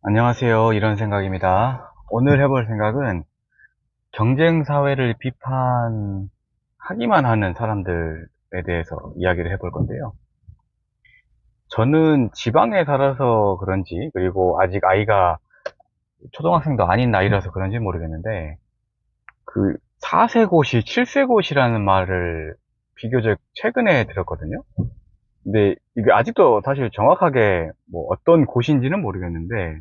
안녕하세요. 이런 생각입니다. 오늘 해볼 생각은 경쟁 사회를 비판하기만 하는 사람들에 대해서 이야기를 해볼 건데요. 저는 지방에 살아서 그런지, 그리고 아직 아이가 초등학생도 아닌 나이라서 그런지 모르겠는데, 그 4세고시, 7세고시라는 말을 비교적 최근에 들었거든요. 근데 이게 아직도 사실 정확하게 뭐 어떤 고시인지는 모르겠는데,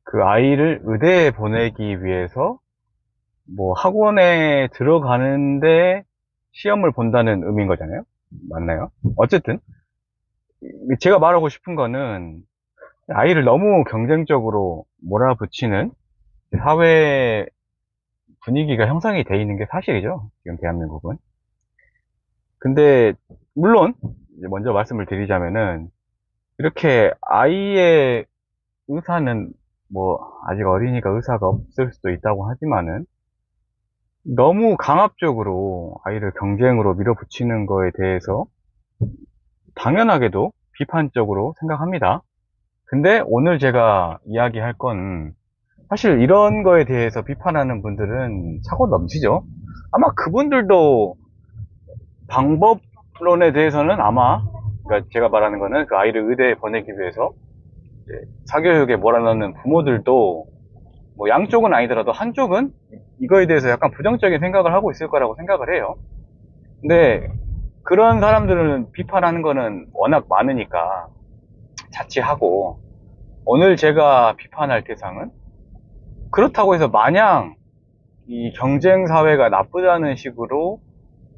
그 아이를 의대에 보내기 위해서 뭐 학원에 들어가는데 시험을 본다는 의미인 거잖아요. 맞나요? 어쨌든 제가 말하고 싶은 거는 아이를 너무 경쟁적으로 몰아붙이는 사회 분위기가 형성이 돼 있는 게 사실이죠. 지금 대한민국은. 근데 물론 이제 먼저 말씀을 드리자면은 이렇게 아이의 의사는 뭐 아직 어리니까 의사가 없을 수도 있다고 하지만은 너무 강압적으로 아이를 경쟁으로 밀어붙이는 거에 대해서 당연하게도 비판적으로 생각합니다. 근데 오늘 제가 이야기할 건 사실 이런 거에 대해서 비판하는 분들은 차고 넘치죠. 아마 그분들도 방법론에 대해서는 아마 그러니까 제가 말하는 거는 그 아이를 의대에 보내기 위해서 이제 사교육에 몰아넣는 부모들도 뭐 양쪽은 아니더라도 한쪽은 이거에 대해서 약간 부정적인 생각을 하고 있을 거라고 생각을 해요. 근데 그런 사람들은 비판하는 거는 워낙 많으니까 자치하고, 오늘 제가 비판할 대상은 그렇다고 해서 마냥 이 경쟁 사회가 나쁘다는 식으로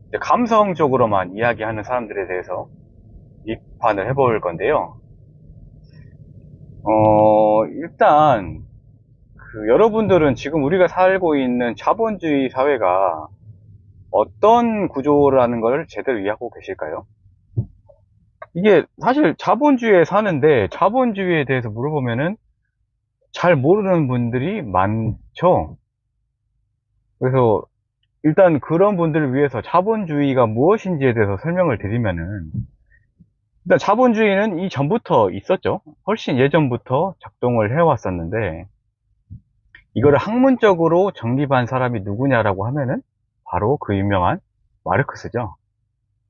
이제 감성적으로만 이야기하는 사람들에 대해서 비판을 해볼 건데요. 일단 여러분들은 지금 우리가 살고 있는 자본주의 사회가 어떤 구조라는 걸 제대로 이해하고 계실까요? 이게 사실 자본주의에 사는데 자본주의에 대해서 물어보면은 잘 모르는 분들이 많죠. 그래서 일단 그런 분들을 위해서 자본주의가 무엇인지에 대해서 설명을 드리면은, 일단 자본주의는 이전부터 있었죠. 훨씬 예전부터 작동을 해왔었는데, 이거를 학문적으로 정립한 사람이 누구냐라고 하면은 바로 그 유명한 마르크스죠.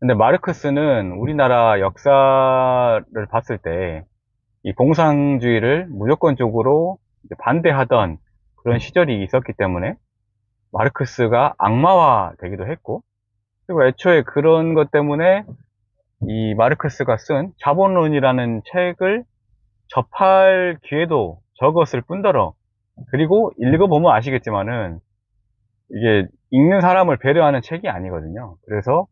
근데 마르크스는 우리나라 역사를 봤을 때 이 공산주의를 무조건적으로 반대하던 그런 시절이 있었기 때문에 마르크스가 악마화 되기도 했고, 그리고 애초에 그런 것 때문에 이 마르크스가 쓴 자본론이라는 책을 접할 기회도 적었을 뿐더러, 그리고 읽어보면 아시겠지만은 이게 읽는 사람을 배려하는 책이 아니거든요. 그래서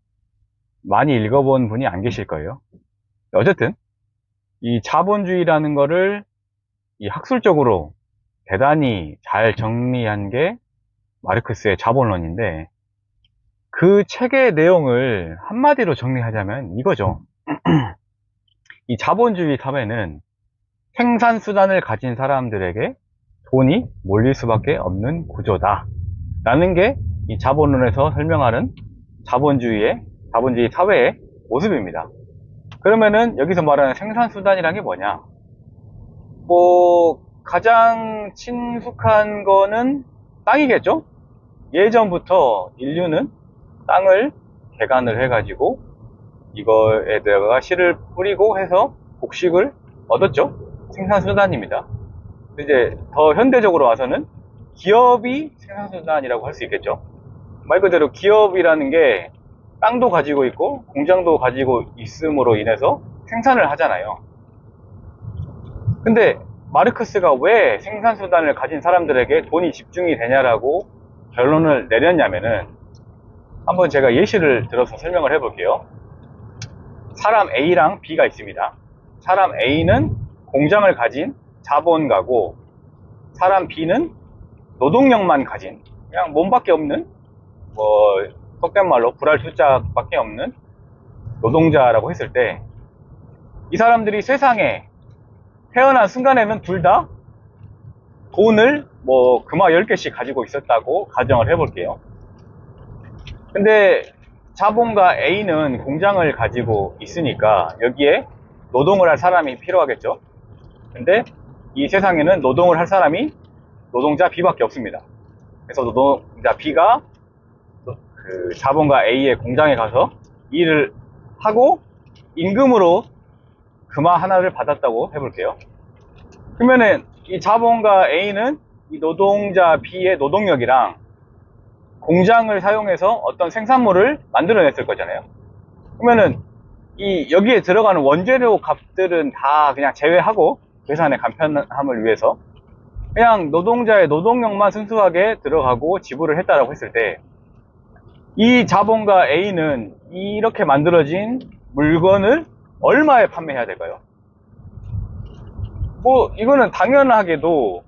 많이 읽어본 분이 안 계실 거예요. 어쨌든 이 자본주의라는 거를 이 학술적으로 대단히 잘 정리한 게 마르크스의 자본론인데, 그 책의 내용을 한마디로 정리하자면 이거죠. 이 자본주의 사회는 생산수단을 가진 사람들에게 돈이 몰릴 수밖에 없는 구조다 라는 게 이 자본론에서 설명하는 자본주의 사회의 모습입니다. 그러면은 여기서 말하는 생산수단이란 게 뭐냐? 뭐 가장 친숙한 거는 땅이겠죠? 예전부터 인류는 땅을 개간을 해가지고 이거에다가 씨를 뿌리고 해서 곡식을 얻었죠. 생산수단입니다. 이제 더 현대적으로 와서는 기업이 생산수단이라고 할 수 있겠죠. 말 그대로 기업이라는 게 땅도 가지고 있고 공장도 가지고 있음으로 인해서 생산을 하잖아요. 근데 마르크스가 왜 생산수단을 가진 사람들에게 돈이 집중이 되냐라고 결론을 내렸냐면은, 한번 제가 예시를 들어서 설명을 해볼게요. 사람 A랑 B가 있습니다. 사람 A는 공장을 가진 자본가고, 사람 B는 노동력만 가진 그냥 몸밖에 없는, 뭐 속된 말로 불알 숫자밖에 없는 노동자라고 했을 때, 이 사람들이 세상에 태어난 순간에는 둘 다 돈을 뭐 금화 10개씩 가지고 있었다고 가정을 해볼게요. 근데 자본가 A는 공장을 가지고 있으니까 여기에 노동을 할 사람이 필요하겠죠. 근데 이 세상에는 노동을 할 사람이 노동자 B밖에 없습니다. 그래서 노동자 B가 그 자본가 A의 공장에 가서 일을 하고 임금으로 금화 하나를 받았다고 해볼게요. 그러면은 이 자본가 A는 이 노동자 B의 노동력이랑 공장을 사용해서 어떤 생산물을 만들어냈을 거잖아요. 그러면은 이 여기에 들어가는 원재료 값들은 다 그냥 제외하고 계산의 간편함을 위해서 그냥 노동자의 노동력만 순수하게 들어가고 지불을 했다라고 했을 때 이 자본가 A는 이렇게 만들어진 물건을 얼마에 판매해야 될까요? 뭐 이거는 당연하게도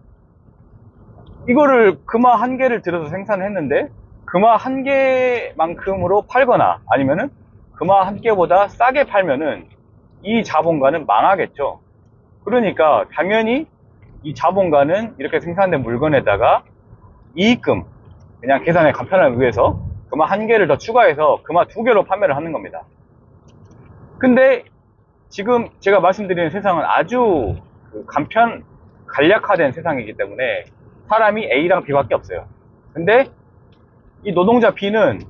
이거를 금화 한 개를 들여서 생산했는데 금화 한 개만큼으로 팔거나 아니면은 금화 한 개보다 싸게 팔면은 이 자본가는 망하겠죠. 그러니까 당연히 이 자본가는 이렇게 생산된 물건에다가 이익금, 그냥 계산의 간편함을 위해서 금화 한 개를 더 추가해서 금화 두 개로 판매를 하는 겁니다. 근데 지금 제가 말씀드리는 세상은 아주 간략화된 세상이기 때문에 사람이 A랑 B밖에 없어요. 근데 이 노동자 B는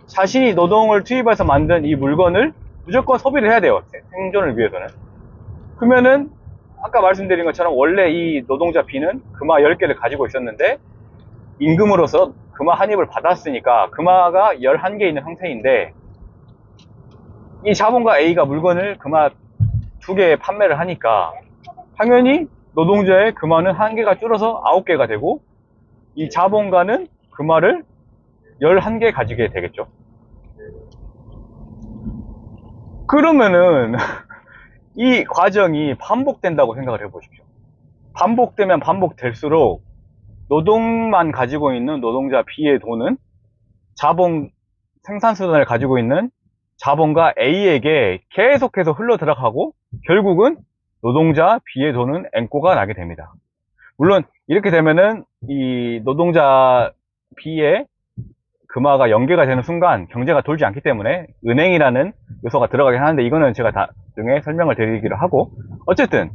자신이 노동을 투입해서 만든 이 물건을 무조건 소비를 해야 돼요. 생존을 위해서는. 그러면은 아까 말씀드린 것처럼 원래 이 노동자 B는 금화 10개를 가지고 있었는데 임금으로서 금화 한 입을 받았으니까 금화가 11개 있는 상태인데 이 자본가 A가 물건을 금화 2개에 판매를 하니까 당연히 노동자의 금화는 1개가 줄어서 9개가 되고 이 자본가는 금화를 11개 가지게 되겠죠. 그러면은 이 과정이 반복된다고 생각을 해보십시오. 반복되면 반복될수록 노동만 가지고 있는 노동자 B의 돈은 생산수단을 가지고 있는 자본가 A에게 계속해서 흘러 들어가고 결국은 노동자 B의 돈은 앵꼬가 나게 됩니다. 물론 이렇게 되면은 이 노동자 B의 금화가 연계가 되는 순간 경제가 돌지 않기 때문에 은행이라는 요소가 들어가긴 하는데 이거는 제가 나중에 설명을 드리기로 하고 어쨌든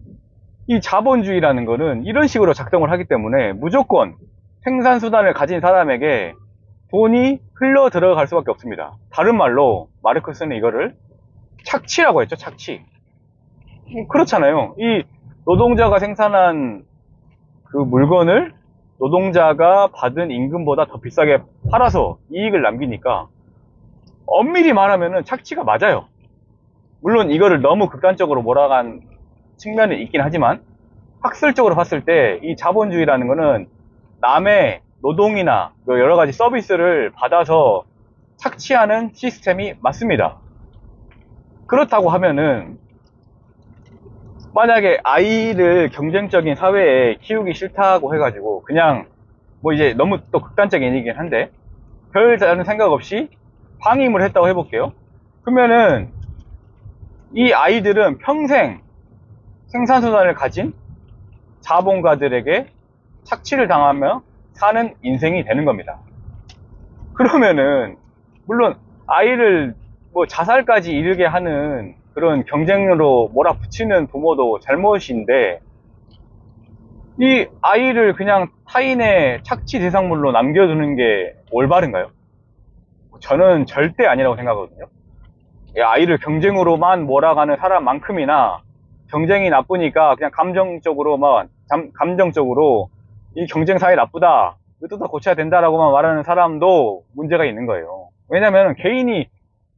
이 자본주의라는 거는 이런 식으로 작동을 하기 때문에 무조건 생산수단을 가진 사람에게 돈이 흘러 들어갈 수밖에 없습니다. 다른 말로 마르크스는 이거를 착취라고 했죠. 착취. 그렇잖아요. 이 노동자가 생산한 그 물건을 노동자가 받은 임금보다 더 비싸게 팔아서 이익을 남기니까 엄밀히 말하면 착취가 맞아요. 물론 이거를 너무 극단적으로 몰아간 측면이 있긴 하지만 학술적으로 봤을 때 이 자본주의라는 거는 남의 노동이나 여러 가지 서비스를 받아서 착취하는 시스템이 맞습니다. 그렇다고 하면은 만약에 아이를 경쟁적인 사회에 키우기 싫다고 해가지고 그냥 뭐 이제 너무 또 극단적인 얘기긴 한데 별 다른 생각 없이 방임을 했다고 해볼게요. 그러면은 이 아이들은 평생 생산수단을 가진 자본가들에게 착취를 당하며 사는 인생이 되는 겁니다. 그러면은 물론 아이를 뭐 자살까지 이르게 하는 그런 경쟁으로 몰아붙이는 부모도 잘못인데 이 아이를 그냥 타인의 착취 대상물로 남겨두는 게 올바른가요? 저는 절대 아니라고 생각하거든요. 이 아이를 경쟁으로만 몰아가는 사람만큼이나 경쟁이 나쁘니까 그냥 감정적으로 이 경쟁 사회 나쁘다, 이것도 다 고쳐야 된다라고만 말하는 사람도 문제가 있는 거예요. 왜냐면 개인이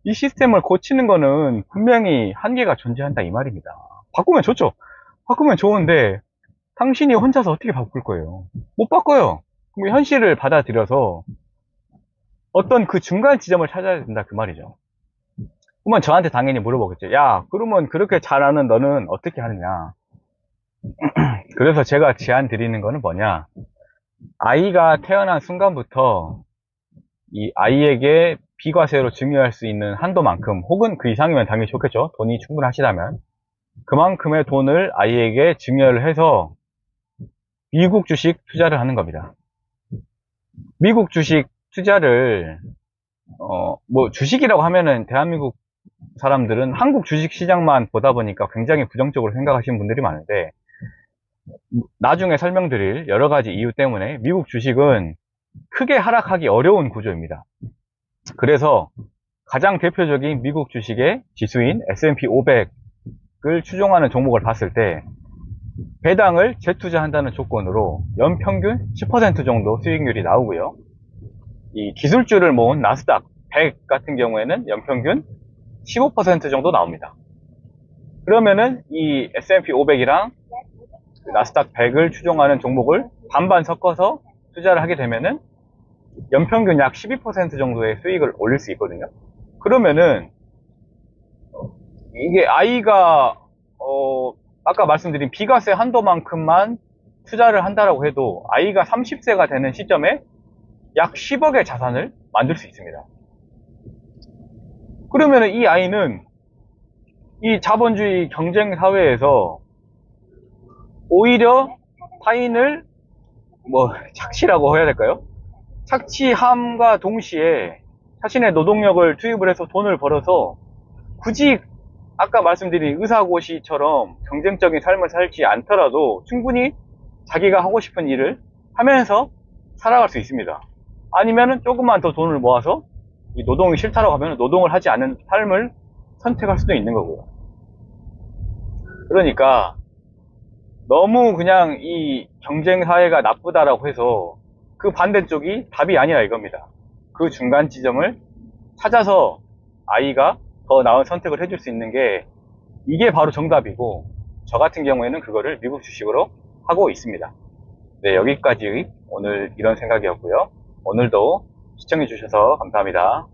이 시스템을 고치는 거는 분명히 한계가 존재한다 이 말입니다. 바꾸면 좋죠. 바꾸면 좋은데 당신이 혼자서 어떻게 바꿀 거예요? 못 바꿔요. 그럼 현실을 받아들여서 어떤 그 중간 지점을 찾아야 된다 그 말이죠. 그러면 저한테 당연히 물어보겠죠. 야, 그러면 그렇게 잘하는 너는 어떻게 하느냐? 그래서 제가 제안 드리는 거는 뭐냐? 아이가 태어난 순간부터 이 아이에게 비과세로 증여할 수 있는 한도만큼 혹은 그 이상이면 당연히 좋겠죠. 돈이 충분하시다면 그만큼의 돈을 아이에게 증여를 해서 미국 주식 투자를 하는 겁니다. 미국 주식 투자를 뭐 주식이라고 하면은 대한민국 사람들은 한국 주식 시장만 보다 보니까 굉장히 부정적으로 생각하시는 분들이 많은데 나중에 설명드릴 여러 가지 이유 때문에 미국 주식은 크게 하락하기 어려운 구조입니다. 그래서 가장 대표적인 미국 주식의 지수인 S&P 500을 추종하는 종목을 봤을 때 배당을 재투자한다는 조건으로 연평균 10% 정도 수익률이 나오고요. 이 기술주를 모은 나스닥 100 같은 경우에는 연평균 15% 정도 나옵니다. 그러면은 이 S&P 500이랑 나스닥 100을 추종하는 종목을 반반 섞어서 투자를 하게 되면은 연평균 약 12% 정도의 수익을 올릴 수 있거든요. 그러면은 이게 아이가 아까 말씀드린 비과세 한도만큼만 투자를 한다라고 해도 아이가 30세가 되는 시점에 약 10억의 자산을 만들 수 있습니다. 그러면은 이 아이는 이 자본주의 경쟁 사회에서 오히려 타인을 착취라고 해야 될까요? 착취함과 동시에 자신의 노동력을 투입을 해서 돈을 벌어서 굳이 아까 말씀드린 의사고시처럼 경쟁적인 삶을 살지 않더라도 충분히 자기가 하고 싶은 일을 하면서 살아갈 수 있습니다. 아니면은 조금만 더 돈을 모아서 이 노동이 싫다라고 하면 노동을 하지 않는 삶을 선택할 수도 있는 거고요. 그러니까 너무 그냥 이 경쟁 사회가 나쁘다라고 해서 그 반대쪽이 답이 아니라 이겁니다. 그 중간 지점을 찾아서 아이가 더 나은 선택을 해줄 수 있는 게 이게 바로 정답이고, 저 같은 경우에는 그거를 미국 주식으로 하고 있습니다. 네, 여기까지 오늘 이런 생각이었고요. 오늘도 시청해 주셔서 감사합니다.